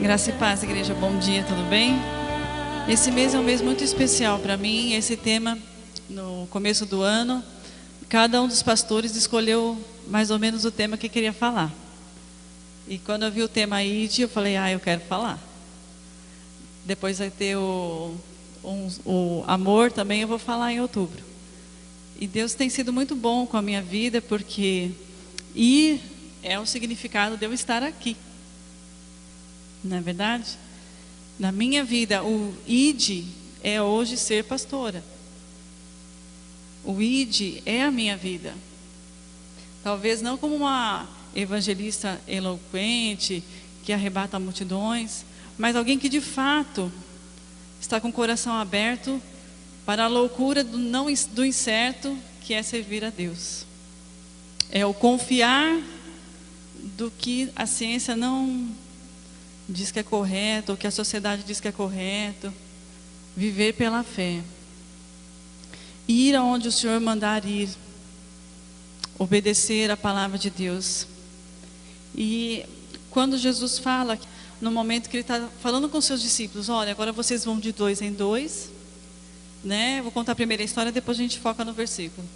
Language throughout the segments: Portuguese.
Graça e paz, igreja, bom dia, tudo bem? Esse mês é um mês muito especial para mim. Esse tema, no começo do ano, cada um dos pastores escolheu mais ou menos o tema que queria falar. E quando eu vi o tema ID, eu falei, eu quero falar. Depois vai ter o amor também, eu vou falar em outubro. E Deus tem sido muito bom com a minha vida, porque ir é o significado de eu estar aqui. Não é verdade? Na minha vida, o ID é hoje ser pastora. O ID é a minha vida. Talvez não como uma evangelista eloquente, que arrebata multidões, mas alguém que de fato está com o coração aberto para a loucura do incerto, que é servir a Deus. É o confiar do que a ciência não diz que é correto, ou que a sociedade diz que é correto. Viver pela fé. Ir aonde o Senhor mandar ir. Obedecer a palavra de Deus. E quando Jesus fala, no momento que Ele está falando com os seus discípulos, olha, agora vocês vão de 2 em 2, né? Vou contar a primeira história, depois a gente foca no versículo.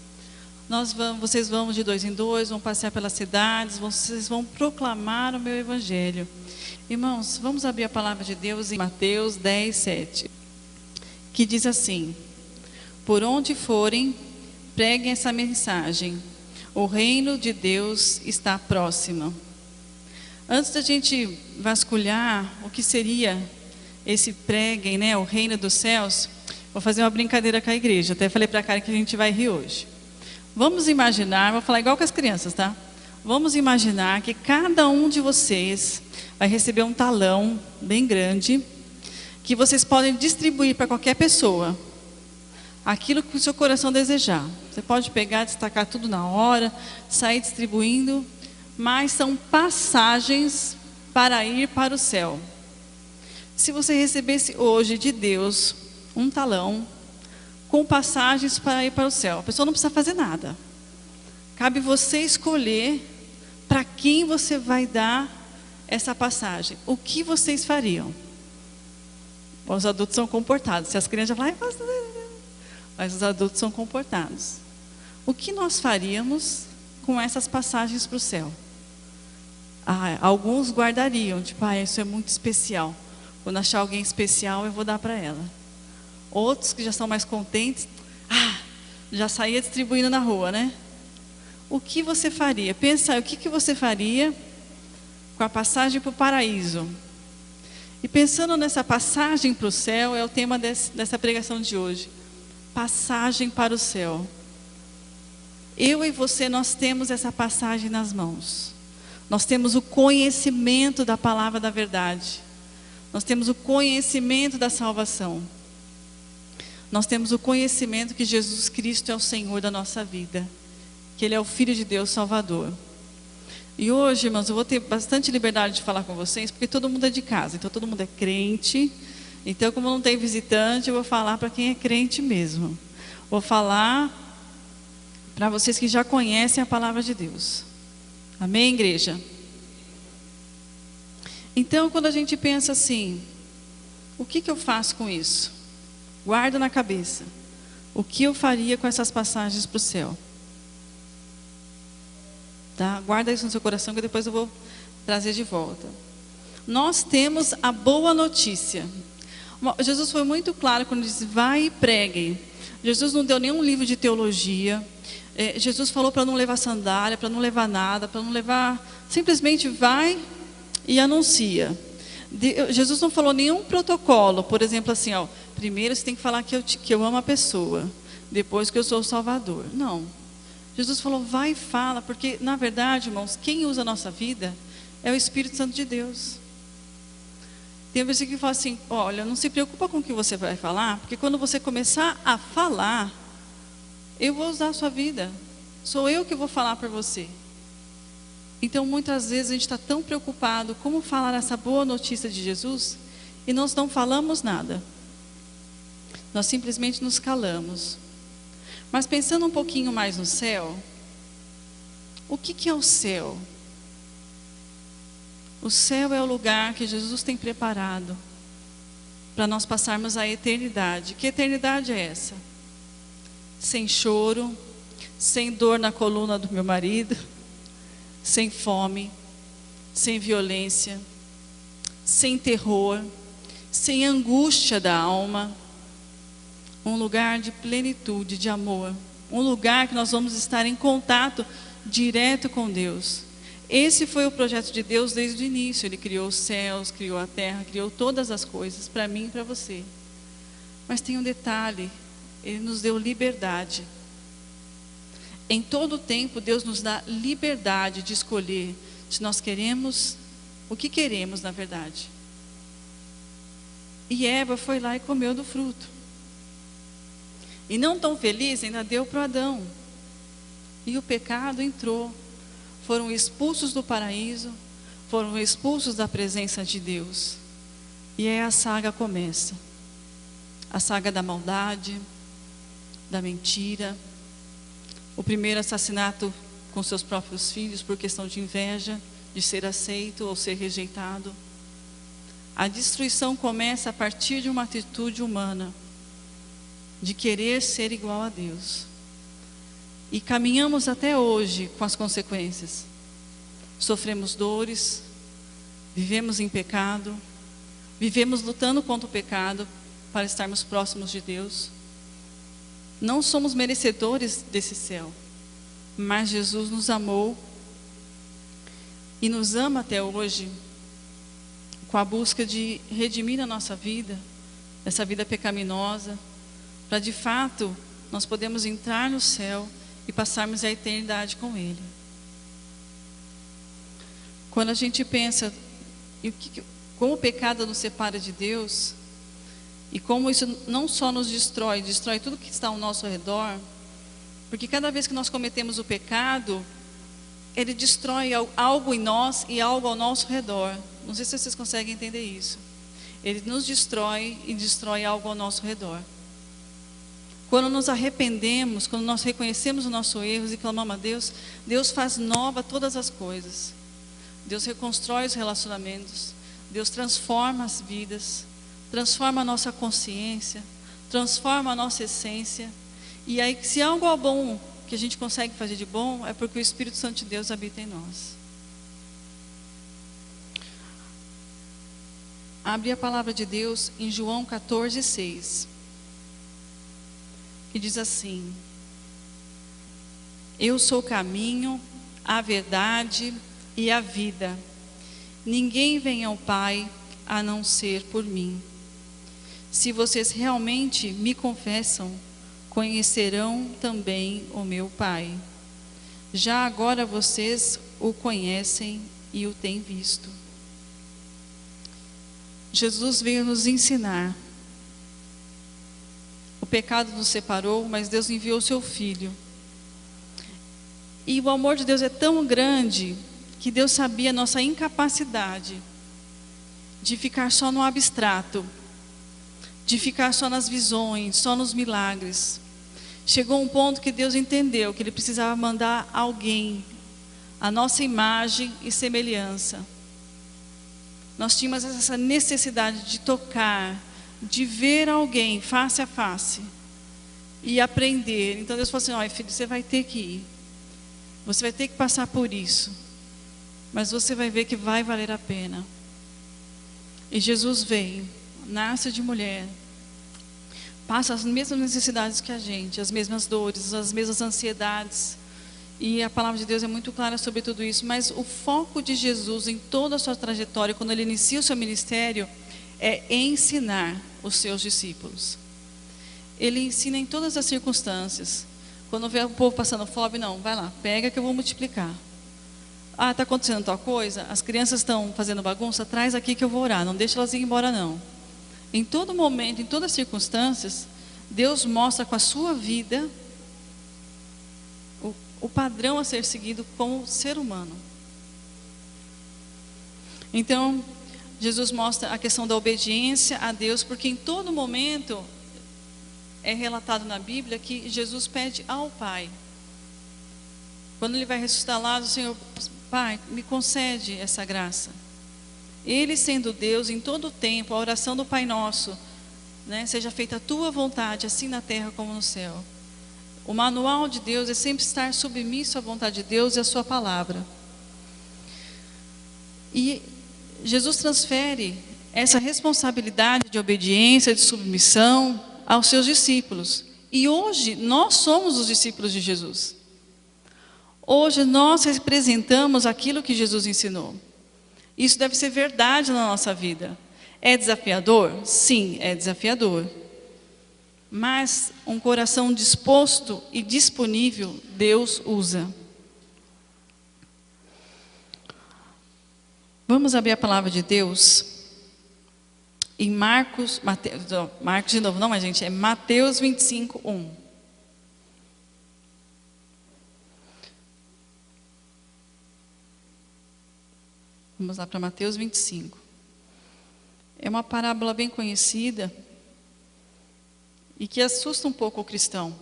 Vocês vão de 2 em 2, vão passear pelas cidades, vocês vão proclamar o meu evangelho. Irmãos, vamos abrir a palavra de Deus em Mateus 10, 7, que diz assim: por onde forem, preguem essa mensagem, o reino de Deus está próximo. Antes da gente vasculhar o que seria esse preguem, né, o reino dos céus, vou fazer uma brincadeira com a igreja. Até falei para a Karen que a gente vai rir hoje. Vamos imaginar, vou falar igual com as crianças, tá? Vamos imaginar que cada um de vocês vai receber um talão bem grande, que vocês podem distribuir para qualquer pessoa, aquilo que o seu coração desejar. Você pode pegar, destacar tudo na hora, sair distribuindo, mas são passagens para ir para o céu. Se você recebesse hoje de Deus um talão com passagens para ir para o céu, a pessoa não precisa fazer nada. Cabe você escolher para quem você vai dar essa passagem. O que vocês fariam? Os adultos são comportados. Se as crianças falam, mas os adultos são comportados. O que nós faríamos com essas passagens para o céu? Alguns guardariam, tipo, isso é muito especial. Quando achar alguém especial, eu vou dar para ela. Outros que já são mais contentes, já saía distribuindo na rua, né? O que você faria? Pensa aí, o que você faria com a passagem para o paraíso? E pensando nessa passagem para o céu, é o tema dessa pregação de hoje. Passagem para o céu. Eu e você, nós temos essa passagem nas mãos. Nós temos o conhecimento da palavra da verdade. Nós temos o conhecimento da salvação. Nós temos o conhecimento que Jesus Cristo é o Senhor da nossa vida, que Ele é o Filho de Deus Salvador. E hoje, irmãos, eu vou ter bastante liberdade de falar com vocês, porque todo mundo é de casa, então todo mundo é crente. Então, como não tem visitante, eu vou falar para quem é crente mesmo. Vou falar para vocês que já conhecem a palavra de Deus. Amém, igreja? Então, quando a gente pensa assim, o que eu faço com isso? Guarda na cabeça. O que eu faria com essas passagens para o céu? Tá? Guarda isso no seu coração, que depois eu vou trazer de volta. Nós temos a boa notícia. Jesus foi muito claro quando disse, vai e pregue. Jesus não deu nenhum livro de teologia. Jesus falou para não levar sandália, para não levar nada, para não levar... Simplesmente vai e anuncia. Jesus não falou nenhum protocolo. Por exemplo, assim, primeiro você tem que falar que eu amo a pessoa. Depois que eu sou o Salvador. Não. Jesus falou, vai e fala, porque na verdade, irmãos, quem usa a nossa vida é o Espírito Santo de Deus. Tem um versículo que fala assim, olha, não se preocupa com o que você vai falar, porque quando você começar a falar, eu vou usar a sua vida. Sou eu que vou falar para você. Então, muitas vezes a gente está tão preocupado como falar essa boa notícia de Jesus, e nós não falamos nada. Nós simplesmente nos calamos. Mas pensando um pouquinho mais no céu, o que é o céu? O céu é o lugar que Jesus tem preparado para nós passarmos a eternidade. Que eternidade é essa? Sem choro, sem dor na coluna do meu marido, sem fome, sem violência, sem terror, sem angústia da alma. Um lugar de plenitude, de amor. Um lugar que nós vamos estar em contato direto com Deus. Esse foi o projeto de Deus desde o início. Ele criou os céus, criou a terra, criou todas as coisas, para mim e para você. Mas tem um detalhe, Ele nos deu liberdade. Em todo o tempo, Deus nos dá liberdade de escolher se nós queremos, o que queremos na verdade. E Eva foi lá e comeu do fruto. E não tão feliz, ainda deu para Adão. E o pecado entrou. Foram expulsos do paraíso, foram expulsos da presença de Deus. E aí a saga começa. A saga da maldade, da mentira. O primeiro assassinato com seus próprios filhos por questão de inveja, de ser aceito ou ser rejeitado. A destruição começa a partir de uma atitude humana, de querer ser igual a Deus. E caminhamos até hoje com as consequências. Sofremos dores, vivemos em pecado, vivemos lutando contra o pecado para estarmos próximos de Deus. Não somos merecedores desse céu, mas Jesus nos amou e nos ama até hoje com a busca de redimir a nossa vida, essa vida pecaminosa, para de fato nós podemos entrar no céu e passarmos a eternidade com Ele. Quando a gente pensa como o pecado nos separa de Deus, e como isso não só nos destrói tudo que está ao nosso redor, porque cada vez que nós cometemos o pecado, ele destrói algo em nós e algo ao nosso redor. Não sei se vocês conseguem entender isso. Ele nos destrói e destrói algo ao nosso redor. Quando nos arrependemos, quando nós reconhecemos os nossos erros e clamamos a Deus, Deus faz nova todas as coisas. Deus reconstrói os relacionamentos. Deus transforma as vidas, transforma a nossa consciência, transforma a nossa essência. E aí, se há algo bom que a gente consegue fazer de bom, é porque o Espírito Santo de Deus habita em nós. Abre a palavra de Deus em João 14:6. Que diz assim: Eu sou o caminho, a verdade e a vida. Ninguém vem ao Pai a não ser por mim. Se vocês realmente me confessam, conhecerão também o meu Pai. Já agora vocês o conhecem e o têm visto. Jesus veio nos ensinar. O pecado nos separou, mas Deus enviou o seu Filho. E o amor de Deus é tão grande que Deus sabia a nossa incapacidade de ficar só no abstrato, de ficar só nas visões, só nos milagres. Chegou um ponto que Deus entendeu que Ele precisava mandar alguém, a nossa imagem e semelhança. Nós tínhamos essa necessidade de tocar, de ver alguém face a face e aprender. Então Deus falou assim: olha, filho, você vai ter que ir, você vai ter que passar por isso, mas você vai ver que vai valer a pena. E Jesus veio, nasce de mulher, passa as mesmas necessidades que a gente, as mesmas dores, as mesmas ansiedades. E a palavra de Deus é muito clara sobre tudo isso. Mas o foco de Jesus em toda a sua trajetória, quando Ele inicia o seu ministério, é ensinar os seus discípulos. Ele ensina em todas as circunstâncias. Quando vê o povo passando fome, não, vai lá, pega que eu vou multiplicar. Ah, está acontecendo tal coisa, as crianças estão fazendo bagunça, traz aqui que eu vou orar, não deixa elas ir embora não. Em todo momento, em todas as circunstâncias, Deus mostra com a sua vida o padrão a ser seguido como ser humano. Então, Jesus mostra a questão da obediência a Deus, porque em todo momento é relatado na Bíblia que Jesus pede ao Pai. Quando Ele vai ressuscitar lá, o Senhor, Pai, me concede essa graça. Ele sendo Deus em todo o tempo, a oração do Pai Nosso, né? Seja feita a tua vontade, assim na terra como no céu. O manual de Deus é sempre estar submisso à vontade de Deus e à sua palavra. E Jesus transfere essa responsabilidade de obediência, de submissão aos seus discípulos. E hoje nós somos os discípulos de Jesus. Hoje nós representamos aquilo que Jesus ensinou. Isso deve ser verdade na nossa vida. É desafiador? Sim, é desafiador. Mas um coração disposto e disponível, Deus usa. Vamos abrir a palavra de Deus em Marcos de novo, não, mas gente, é Mateus 25, 1. Vamos lá para Mateus 25. É uma parábola bem conhecida e que assusta um pouco o cristão.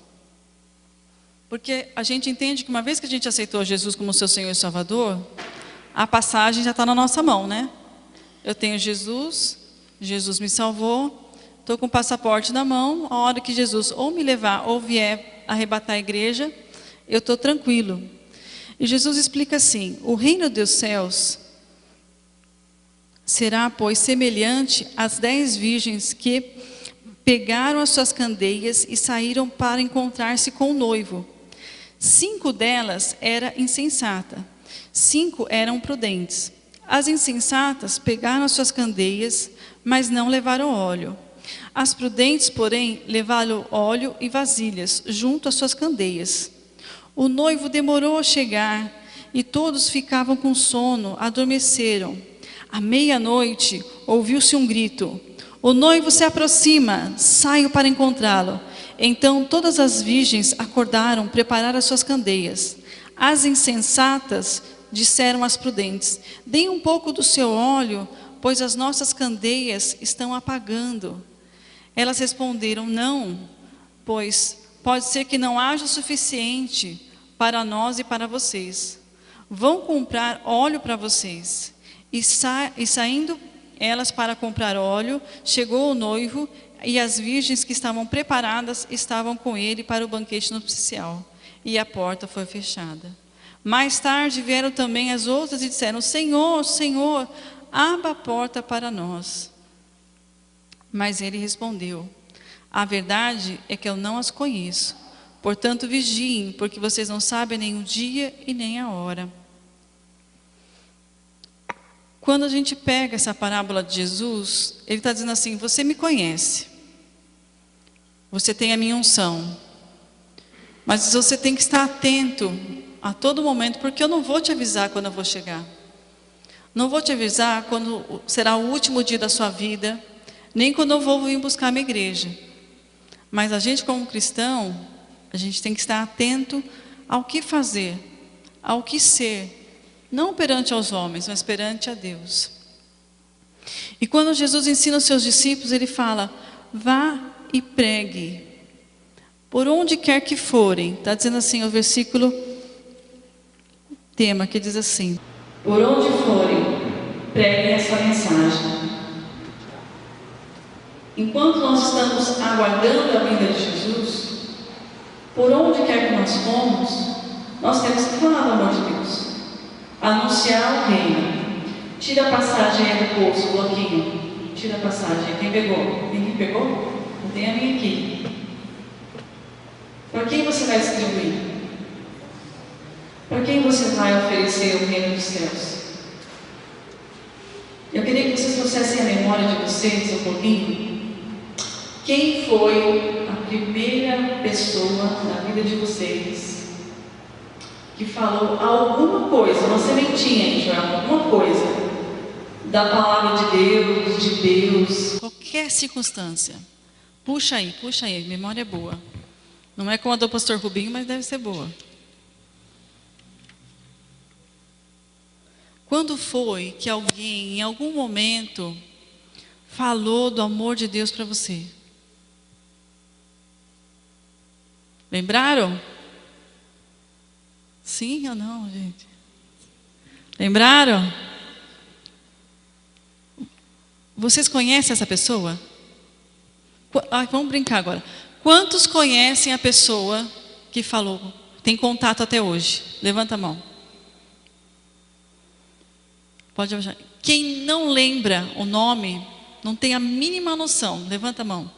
Porque a gente entende que uma vez que a gente aceitou Jesus como seu Senhor e Salvador, a passagem já está na nossa mão, né? Eu tenho Jesus, Jesus me salvou, estou com o passaporte na mão, a hora que Jesus ou me levar ou vier arrebatar a igreja, eu estou tranquilo. E Jesus explica assim: o reino dos céus será, pois, semelhante às 10 virgens que pegaram as suas candeias e saíram para encontrar-se com o noivo. 5 delas eram insensatas, 5 eram prudentes. As insensatas pegaram as suas candeias, mas não levaram óleo. As prudentes, porém, levaram óleo e vasilhas junto às suas candeias. O noivo demorou a chegar e todos ficavam com sono, adormeceram. À meia-noite, ouviu-se um grito: o noivo se aproxima, saiam para encontrá-lo. Então todas as virgens acordaram, prepararam as suas candeias. As insensatas disseram às prudentes: deem um pouco do seu óleo, pois as nossas candeias estão apagando. Elas responderam: não, pois pode ser que não haja o suficiente para nós e para vocês. Vão comprar óleo para vocês. E saindo elas para comprar óleo, chegou o noivo, e as virgens que estavam preparadas estavam com ele para o banquete nupcial. E a porta foi fechada. Mais tarde vieram também as outras e disseram: Senhor, Senhor, abra a porta para nós. Mas ele respondeu: a verdade é que eu não as conheço. Portanto, vigiem, porque vocês não sabem nem o dia e nem a hora. Quando a gente pega essa parábola de Jesus, ele está dizendo assim: você me conhece, você tem a minha unção, mas você tem que estar atento a todo momento, porque eu não vou te avisar quando eu vou chegar. Não vou te avisar quando será o último dia da sua vida, nem quando eu vou vir buscar a minha igreja. Mas a gente, como cristão, a gente tem que estar atento ao que fazer, ao que ser, não perante aos homens, mas perante a Deus. E quando Jesus ensina os seus discípulos, ele fala: vá e pregue, por onde quer que forem. Está dizendo assim o versículo tema, que diz assim: por onde forem, preguem essa mensagem. Enquanto nós estamos aguardando a vinda de Jesus, por onde quer que nós formos, nós temos que falar do amor de Deus, anunciar o reino. Tira a passagem aí do bolso, bloquinho. Tira a passagem. Quem pegou? Ninguém pegou? Eu tenho a minha aqui. Para quem você vai distribuir? Para quem você vai oferecer o reino dos céus? Eu queria que vocês trouxessem a memória de vocês um pouquinho. Quem foi a primeira pessoa na vida de vocês que falou alguma coisa, uma sementinha, hein, Joel, alguma coisa da palavra de Deus, qualquer circunstância? Puxa aí, memória é boa. Não é como a do pastor Rubinho, mas deve ser boa. Quando foi que alguém, em algum momento, falou do amor de Deus para você? Lembraram? Sim ou não, gente? Lembraram? Vocês conhecem essa pessoa? Vamos brincar agora. Quantos conhecem a pessoa que falou? Tem contato até hoje? Levanta a mão. Pode abaixar. Quem não lembra o nome, não tem a mínima noção, levanta a mão.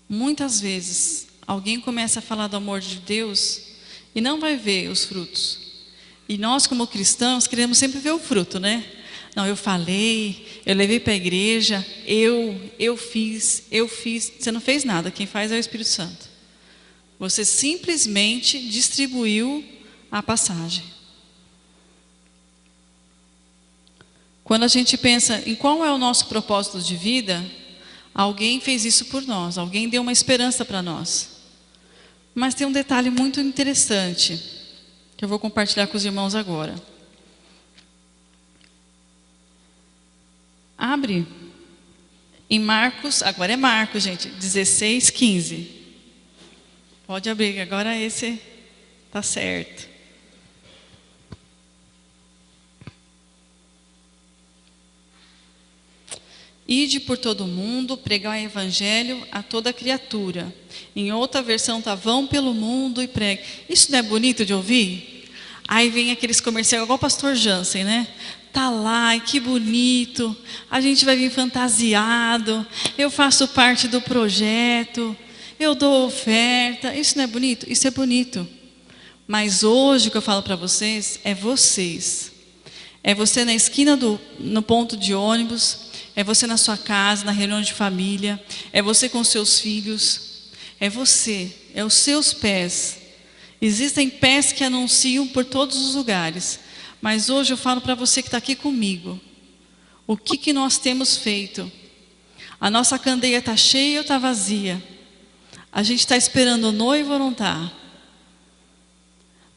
Muitas vezes, alguém começa a falar do amor de Deus e não vai ver os frutos. E nós, como cristãos, queremos sempre ver o fruto, né? Não, eu falei, eu levei para a igreja, eu fiz. Você não fez nada, quem faz é o Espírito Santo. Você simplesmente distribuiu a passagem. Quando a gente pensa em qual é o nosso propósito de vida, alguém fez isso por nós, alguém deu uma esperança para nós. Mas tem um detalhe muito interessante, que eu vou compartilhar com os irmãos agora. Abre em Marcos, agora é Marcos, gente, 16:15. Pode abrir, agora esse está certo. Ide por todo o mundo, pregar o evangelho a toda criatura. Em outra versão está, vão pelo mundo e pregue. Isso não é bonito de ouvir? Aí vem aqueles comerciais, igual o pastor Jansen, né? Tá lá, que bonito, a gente vai vir fantasiado, eu faço parte do projeto, eu dou oferta. Isso não é bonito? Isso é bonito. Mas hoje o que eu falo para vocês é vocês. É você na esquina no ponto de ônibus, é você na sua casa, na reunião de família, é você com seus filhos, é você, é os seus pés. Existem pés que anunciam por todos os lugares, mas hoje eu falo para você que está aqui comigo, o que nós temos feito? A nossa candeia está cheia ou está vazia? A gente está esperando o noivo ou não está?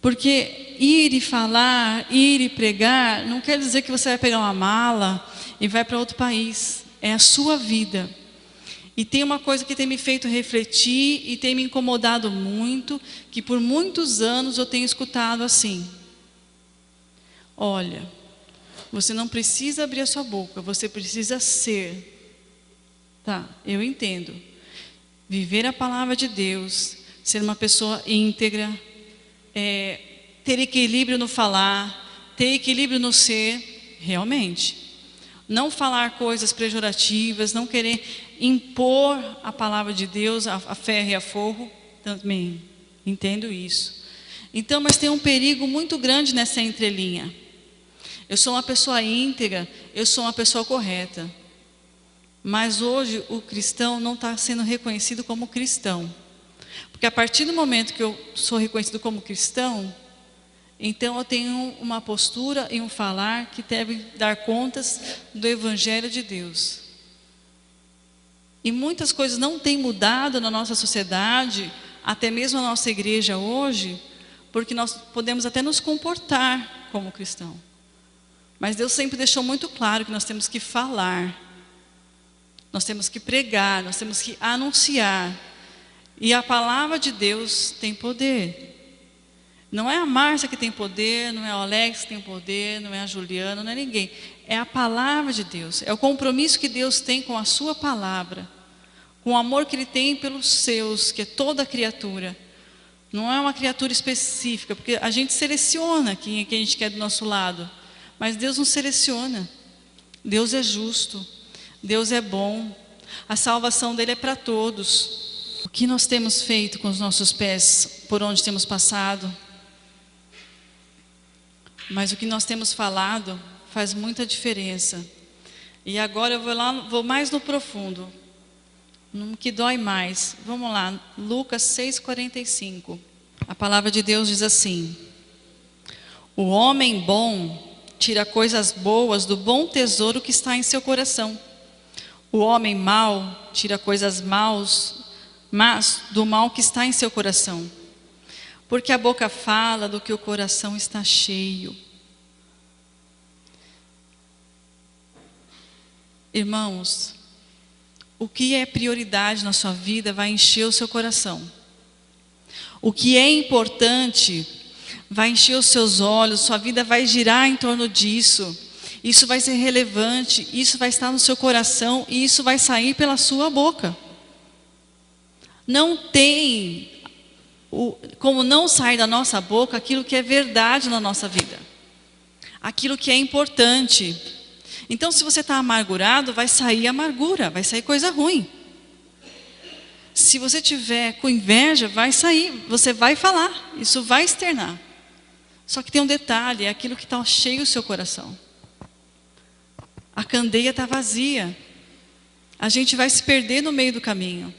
Porque ir e falar, ir e pregar, não quer dizer que você vai pegar uma mala e vai para outro país. É a sua vida. E tem uma coisa que tem me feito refletir e tem me incomodado muito, que por muitos anos eu tenho escutado assim. Olha, você não precisa abrir a sua boca, você precisa ser. Tá, eu entendo. Viver a palavra de Deus, ser uma pessoa íntegra, ter equilíbrio no falar, ter equilíbrio no ser, realmente. Não falar coisas pejorativas, não querer impor a palavra de Deus a ferro e a fogo, também entendo isso. Então, mas tem um perigo muito grande nessa entrelinha. Eu sou uma pessoa íntegra, eu sou uma pessoa correta. Mas hoje o cristão não está sendo reconhecido como cristão. Porque a partir do momento que eu sou reconhecido como cristão, então eu tenho uma postura e um falar que deve dar contas do Evangelho de Deus. E muitas coisas não têm mudado na nossa sociedade, até mesmo na nossa igreja hoje, porque nós podemos até nos comportar como cristão. Mas Deus sempre deixou muito claro que nós temos que falar, nós temos que pregar, nós temos que anunciar. E a palavra de Deus tem poder. Não é a Márcia que tem poder, não é o Alex que tem poder, não é a Juliana, não é ninguém. É a palavra de Deus, é o compromisso que Deus tem com a sua palavra, com o amor que Ele tem pelos seus, que é toda criatura. Não é uma criatura específica, porque a gente seleciona quem a gente quer do nosso lado. Mas Deus não seleciona. Deus é justo, Deus é bom, a salvação dele é para todos. O que nós temos feito com os nossos pés, por onde temos passado? Mas o que nós temos falado faz muita diferença. E agora eu vou mais no profundo, no que dói mais. Vamos lá, Lucas 6,45. A palavra de Deus diz assim: o homem bom tira coisas boas do bom tesouro que está em seu coração. O homem mau tira coisas mas do mal que está em seu coração. Porque a boca fala do que o coração está cheio. Irmãos, o que é prioridade na sua vida vai encher o seu coração. O que é importante vai encher os seus olhos, sua vida vai girar em torno disso. Isso vai ser relevante, isso vai estar no seu coração e isso vai sair pela sua boca. Não tem como não sair da nossa boca aquilo que é verdade na nossa vida. Aquilo que é importante. Então, se você está amargurado, vai sair amargura, vai sair coisa ruim. Se você tiver com inveja, vai sair, você vai falar, isso vai externar. Só que tem um detalhe, é aquilo que está cheio o seu coração. A candeia está vazia. A gente vai se perder no meio do caminho.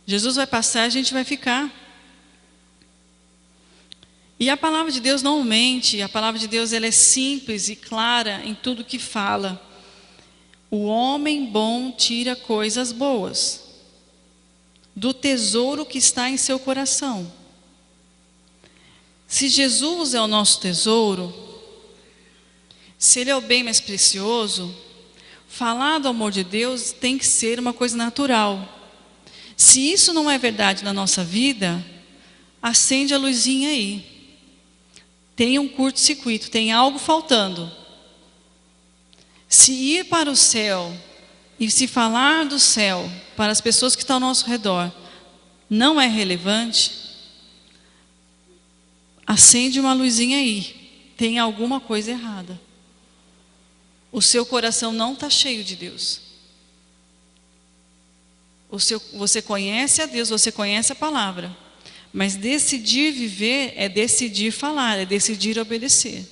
Jesus vai passar, a gente vai ficar. E a palavra de Deus não mente, a palavra de Deus ela é simples e clara em tudo que fala. O homem bom tira coisas boas do tesouro que está em seu coração. Se Jesus é o nosso tesouro, se Ele é o bem mais precioso, falar do amor de Deus tem que ser uma coisa natural. Se isso não é verdade na nossa vida, acende a luzinha aí. Tem um curto-circuito, tem algo faltando. Se ir para o céu e se falar do céu para as pessoas que estão ao nosso redor não é relevante, acende uma luzinha aí. Tem alguma coisa errada. O seu coração não está cheio de Deus. Você conhece a Deus, você conhece a palavra. Mas decidir viver é decidir falar, é decidir obedecer.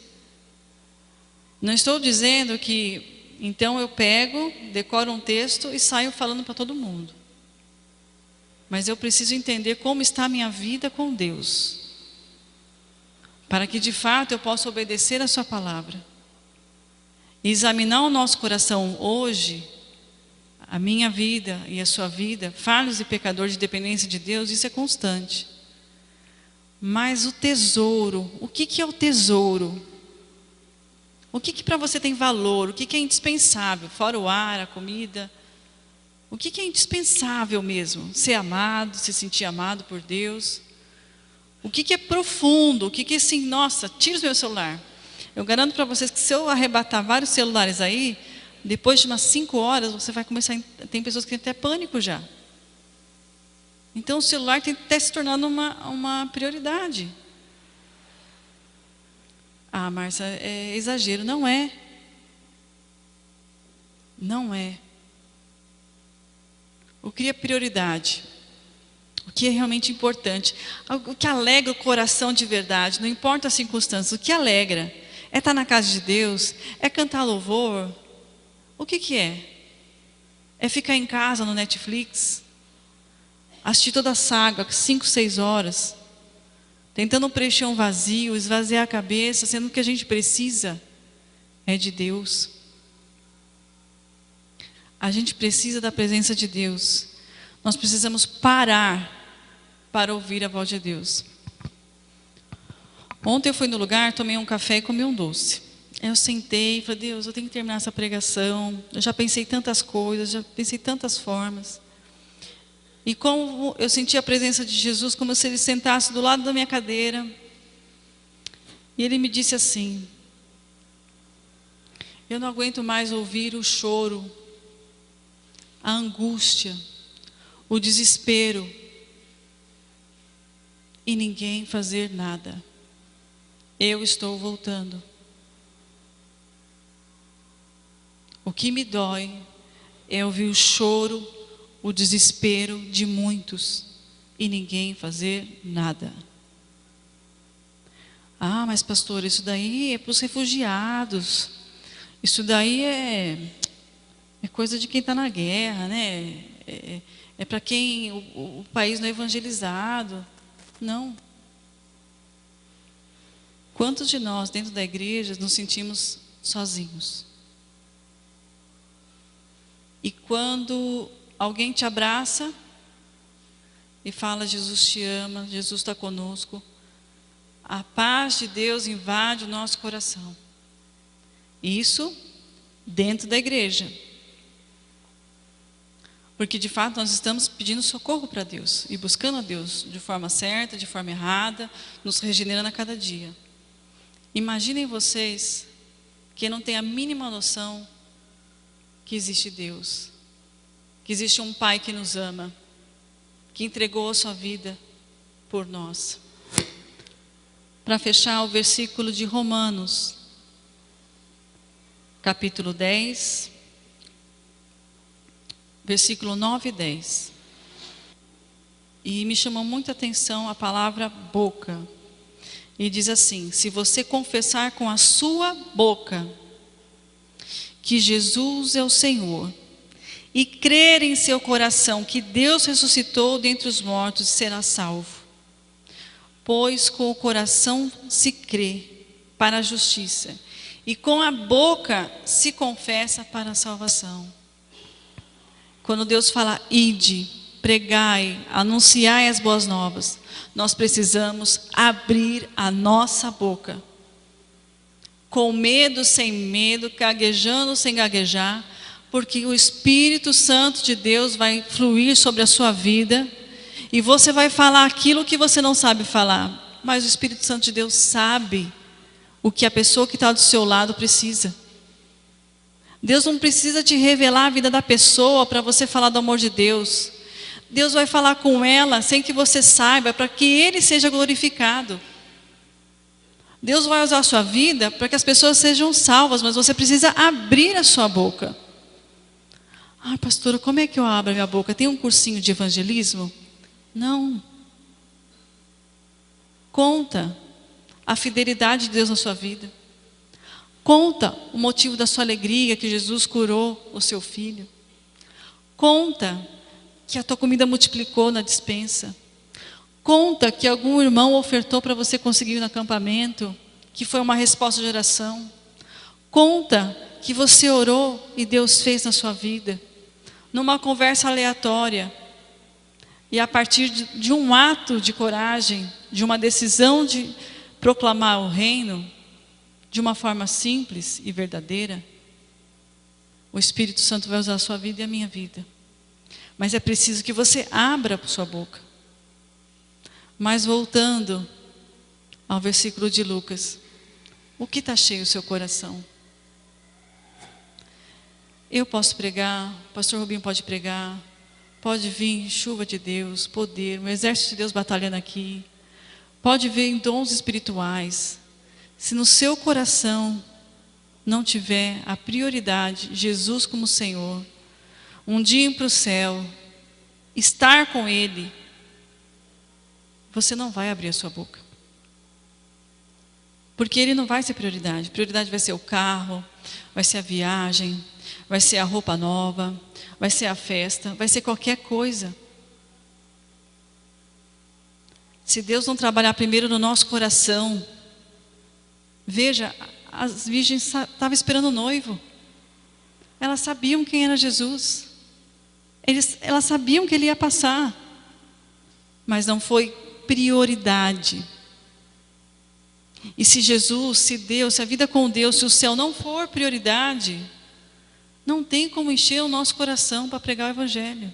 Não estou dizendo que, então eu pego, decoro um texto e saio falando para todo mundo. Mas eu preciso entender como está a minha vida com Deus. Para que de fato eu possa obedecer a sua palavra. E examinar o nosso coração hoje, a minha vida e a sua vida, falhos e pecadores de dependência de Deus, isso é constante. Mas o tesouro, o que é o tesouro? O que para você tem valor? O que é indispensável? Fora o ar, a comida. O que é indispensável mesmo? Ser amado, se sentir amado por Deus. O que é profundo? O que é assim, nossa, tira o meu celular. Eu garanto para vocês que se eu arrebatar vários celulares aí, depois de umas 5 horas, você vai começar tem pessoas que têm até pânico já. Então o celular tem até se tornado uma prioridade. Ah, Márcia, é exagero. Não é. Não é. O que é prioridade? O que é realmente importante? O que alegra o coração de verdade, não importa as circunstâncias, o que alegra? É estar na casa de Deus? É cantar louvor? O que é? É ficar em casa no Netflix? Assistir toda a saga, 5, 6 horas? Tentando preencher um vazio, esvaziar a cabeça, sendo que o que a gente precisa é de Deus. A gente precisa da presença de Deus. Nós precisamos parar para ouvir a voz de Deus. Ontem eu fui no lugar, tomei um café e comi um doce. Eu sentei e falei, Deus, eu tenho que terminar essa pregação. Eu já pensei tantas coisas, já pensei tantas formas. E como eu senti a presença de Jesus, como se Ele sentasse do lado da minha cadeira. E Ele me disse assim, eu não aguento mais ouvir o choro, a angústia, o desespero, e ninguém fazer nada. Eu estou voltando. O que me dói é ouvir o choro, o desespero de muitos e ninguém fazer nada. Ah, mas pastor, isso daí é para os refugiados. Isso daí é coisa de quem está na guerra, né? É para quem o país não é evangelizado. Não. Quantos de nós dentro da igreja nos sentimos sozinhos? E quando alguém te abraça e fala, Jesus te ama, Jesus está conosco, a paz de Deus invade o nosso coração. Isso dentro da igreja. Porque de fato nós estamos pedindo socorro para Deus e buscando a Deus de forma certa, de forma errada, nos regenerando a cada dia. Imaginem vocês que não têm a mínima noção que existe Deus, que existe um Pai que nos ama, que entregou a sua vida por nós. Para fechar, o versículo de Romanos, capítulo 10, versículo 9 e 10. E me chamou muita atenção a palavra boca. E diz assim: se você confessar com a sua boca que Jesus é o Senhor, e crer em seu coração que Deus ressuscitou dentre os mortos, será salvo. Pois com o coração se crê para a justiça, e com a boca se confessa para a salvação. Quando Deus fala, ide, pregai, anunciai as boas novas, nós precisamos abrir a nossa boca. Com medo, sem medo, gaguejando, sem gaguejar, porque o Espírito Santo de Deus vai fluir sobre a sua vida, e você vai falar aquilo que você não sabe falar, mas o Espírito Santo de Deus sabe o que a pessoa que está do seu lado precisa. Deus não precisa te revelar a vida da pessoa para você falar do amor de Deus. Deus vai falar com ela sem que você saiba, para que Ele seja glorificado. Deus vai usar a sua vida para que as pessoas sejam salvas, mas você precisa abrir a sua boca. Ah, pastora, como é que eu abro a minha boca? Tem um cursinho de evangelismo? Não. Conta a fidelidade de Deus na sua vida. Conta o motivo da sua alegria, que Jesus curou o seu filho. Conta que a tua comida multiplicou na despensa. Conta que algum irmão ofertou para você conseguir ir no acampamento, que foi uma resposta de oração. Conta que você orou e Deus fez na sua vida. Numa conversa aleatória. E a partir de um ato de coragem, de uma decisão de proclamar o reino, de uma forma simples e verdadeira, o Espírito Santo vai usar a sua vida e a minha vida. Mas é preciso que você abra a sua boca. Mas voltando ao versículo de Lucas, o que está cheio o seu coração? Eu posso pregar, o pastor Rubinho pode pregar, pode vir chuva de Deus, poder, um exército de Deus batalhando aqui, pode vir dons espirituais. Se no seu coração não tiver a prioridade, Jesus como Senhor, um dia ir para o céu, estar com Ele, você não vai abrir a sua boca. Porque Ele não vai ser prioridade. Prioridade vai ser o carro, vai ser a viagem, vai ser a roupa nova, vai ser a festa, vai ser qualquer coisa. Se Deus não trabalhar primeiro no nosso coração, veja, as virgens estavam esperando o noivo. Elas sabiam quem era Jesus. Elas sabiam que Ele ia passar. Mas não foi prioridade. E se Jesus, se Deus, se a vida com Deus, se o céu não for prioridade, não tem como encher o nosso coração para pregar o Evangelho.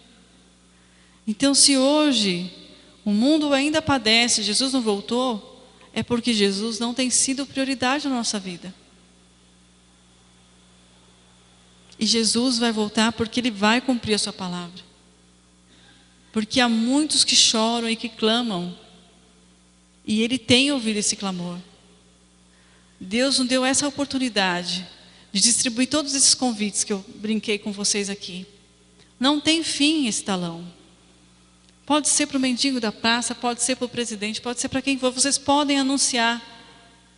Então, se hoje o mundo ainda padece, Jesus não voltou, é porque Jesus não tem sido prioridade na nossa vida. E Jesus vai voltar porque Ele vai cumprir a sua palavra. Porque há muitos que choram e que clamam, e Ele tem ouvido esse clamor. Deus nos deu essa oportunidade de distribuir todos esses convites que eu brinquei com vocês aqui. Não tem fim esse talão. Pode ser para o mendigo da praça, pode ser para o presidente, pode ser para quem for. Vocês podem anunciar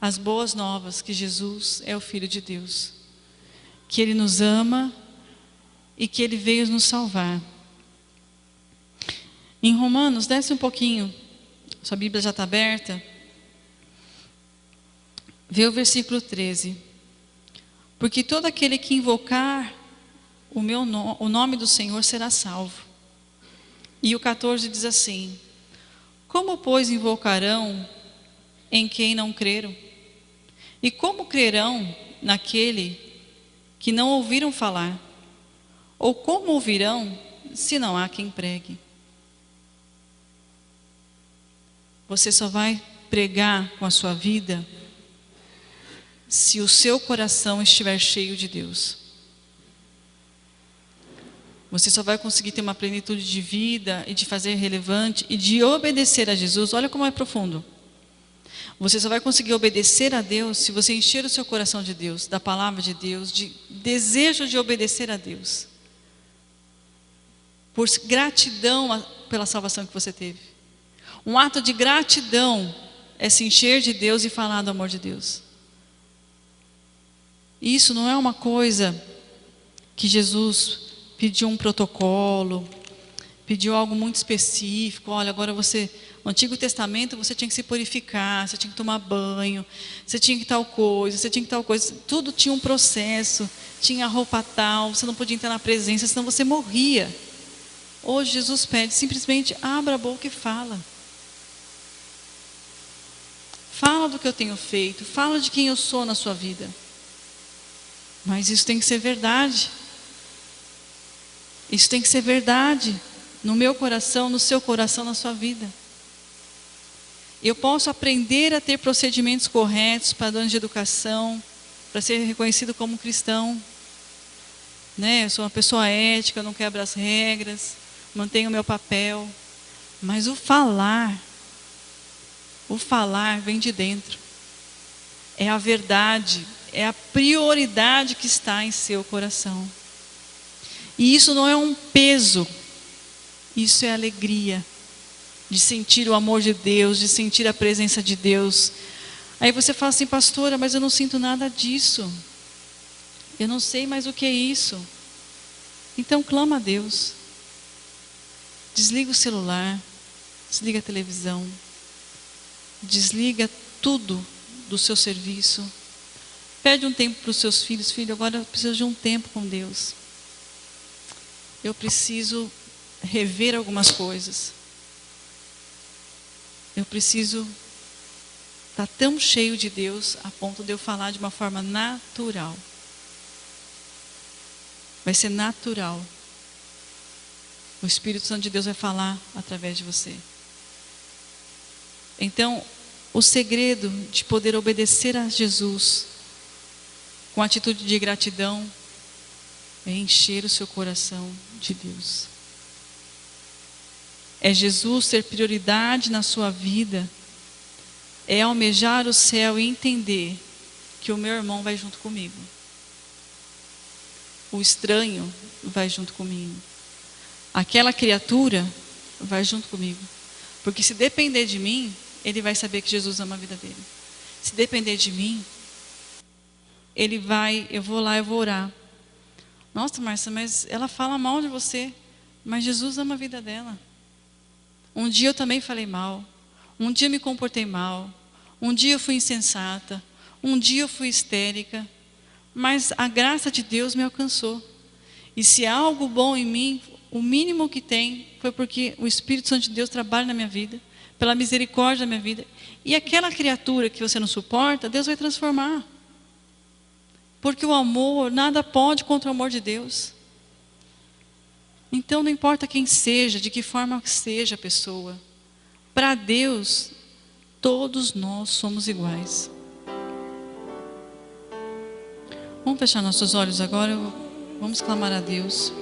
as boas novas, que Jesus é o Filho de Deus, que Ele nos ama e que Ele veio nos salvar. Em Romanos, desce um pouquinho, sua Bíblia já está aberta. Vê o versículo 13. Porque todo aquele que invocar o nome do Senhor será salvo. E o 14 diz assim: como, pois, invocarão em quem não creram? E como crerão naquele que não ouviram falar? Ou como ouvirão se não há quem pregue. Você só vai pregar com a sua vida se o seu coração estiver cheio de Deus. Você só vai conseguir ter uma plenitude de vida e de fazer relevante e de obedecer a Jesus. Olha como é profundo. Você só vai conseguir obedecer a Deus se você encher o seu coração de Deus, da palavra de Deus, de desejo de obedecer a Deus. Por gratidão pela salvação que você teve. Um ato de gratidão é se encher de Deus e falar do amor de Deus. Isso não é uma coisa que Jesus pediu um protocolo, pediu algo muito específico. Olha, agora você, no Antigo Testamento, você tinha que se purificar, você tinha que tomar banho, você tinha que tal coisa, você tinha que tal coisa. Tudo tinha um processo, tinha roupa tal, você não podia entrar na presença, senão você morria. Hoje Jesus pede, simplesmente abra a boca e fala. Fala do que eu tenho feito, fala de quem eu sou na sua vida. Mas isso tem que ser verdade. Isso tem que ser verdade no meu coração, no seu coração, na sua vida. Eu posso aprender a ter procedimentos corretos, padrões de educação, para ser reconhecido como cristão. Eu sou uma pessoa ética, não quebro as regras, mantenho o meu papel. Mas o falar vem de dentro. É a verdade, é a prioridade que está em seu coração. E isso não é um peso, isso é alegria, de sentir o amor de Deus, de sentir a presença de Deus. Aí você fala assim, pastora, mas eu não sinto nada disso. Eu não sei mais o que é isso. Então clama a Deus. Desliga o celular, desliga a televisão, desliga tudo do seu serviço. Pede um tempo para os seus filhos. Filho, agora eu preciso de um tempo com Deus. Eu preciso rever algumas coisas. Eu preciso estar tão cheio de Deus a ponto de eu falar de uma forma natural. Vai ser natural. O Espírito Santo de Deus vai falar através de você. Então, o segredo de poder obedecer a Jesus com atitude de gratidão é encher o seu coração de Deus. É Jesus ser prioridade na sua vida. É almejar o céu e entender que o meu irmão vai junto comigo. O estranho vai junto comigo. Aquela criatura vai junto comigo. Porque se depender de mim, ele vai saber que Jesus ama a vida dele. Se depender de mim, eu vou lá, eu vou orar. Nossa, Márcia, mas ela fala mal de você. Mas Jesus ama a vida dela. Um dia eu também falei mal. Um dia eu me comportei mal. Um dia eu fui insensata. Um dia eu fui histérica. Mas a graça de Deus me alcançou. E se há algo bom em mim, o mínimo que tem foi porque o Espírito Santo de Deus trabalha na minha vida, pela misericórdia da minha vida. E aquela criatura que você não suporta, Deus vai transformar. Porque o amor, nada pode contra o amor de Deus. Então não importa quem seja, de que forma seja a pessoa. Para Deus, todos nós somos iguais. Vamos fechar nossos olhos agora, vamos clamar a Deus.